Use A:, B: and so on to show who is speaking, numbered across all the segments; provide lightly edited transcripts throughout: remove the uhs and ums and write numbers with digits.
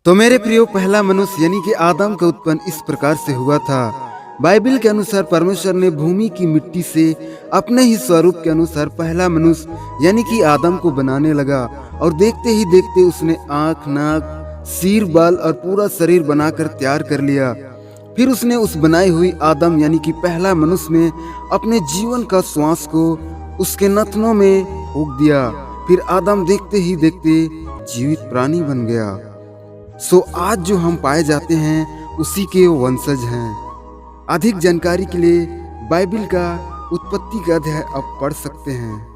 A: तो मेरे प्रियो, पहला मनुष्य यानी कि आदम का उत्पन्न इस प्रकार से हुआ था। बाइबल के अनुसार परमेश्वर ने भूमि की मिट्टी से अपने ही स्वरूप के अनुसार पहला मनुष्य यानी कि आदम को बनाने लगा और देखते ही देखते उसने आँख, नाक, सिर, बाल और पूरा शरीर बनाकर तैयार कर लिया। फिर उसने उस बनाई हुई आदम यानी कि पहला मनुष्य में अपने जीवन का श्वास को उसके नथनों में फूंक दिया। फिर आदम देखते ही देखते जीवित प्राणी बन गया। आज जो हम पाए जाते हैं उसी के वंशज हैं। अधिक जानकारी के लिए बाइबल का उत्पत्ति का अध्याय आप पढ़ सकते हैं।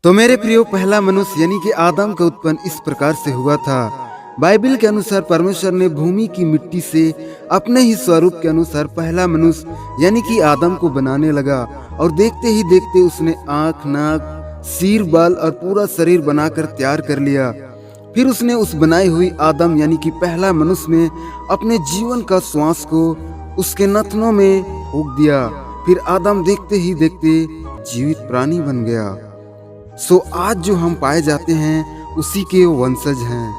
A: तो मेरे प्रियो, पहला मनुष्य यानी कि आदम का उत्पन्न इस प्रकार से हुआ था। बाइबल के अनुसार परमेश्वर ने भूमि की मिट्टी से अपने ही स्वरूप के अनुसार पहला मनुष्य यानी कि आदम को बनाने लगा और देखते ही देखते उसने आँख, नाक, सिर, बाल और पूरा शरीर बनाकर तैयार कर लिया। फिर उसने उस बनाई हुई आदम यानी कि पहला मनुष्य में अपने जीवन का श्वास को उसके नथनों में फूंक दिया। फिर आदम देखते ही देखते जीवित प्राणी बन गया। आज जो हम पाए जाते हैं उसी के वंशज हैं।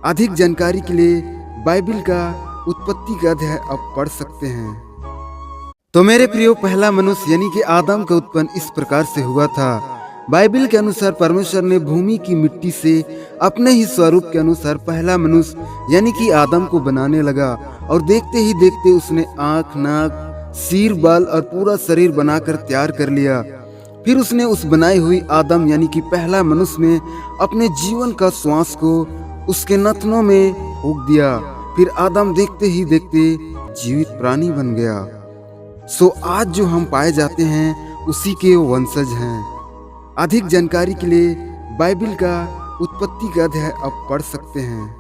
A: अधिक जानकारी के लिए बाइबल का उत्पत्ति का अध्याय आप पढ़ सकते हैं। तो मेरे प्रियो, पहला मनुष्य यानी कि आदम का उत्पन्न इस प्रकार से हुआ था। बाइबल के अनुसार परमेश्वर ने भूमि की मिट्टी से अपने ही स्वरूप के अनुसार पहला मनुष्य यानी कि आदम को बनाने लगा और देखते ही देखते उसने आँख, नाक, सिर, बाल और पूरा शरीर बनाकर तैयार कर लिया। फिर उसने उस बनाई हुई आदम यानी कि पहला मनुष्य में अपने जीवन का श्वास को उसके नथनों में फूंक दिया। फिर आदम देखते ही देखते जीवित प्राणी बन गया। आज जो हम पाए जाते हैं उसी के वंशज हैं। अधिक जानकारी के लिए बाइबल का उत्पत्ति का अध्याय आप पढ़ सकते हैं।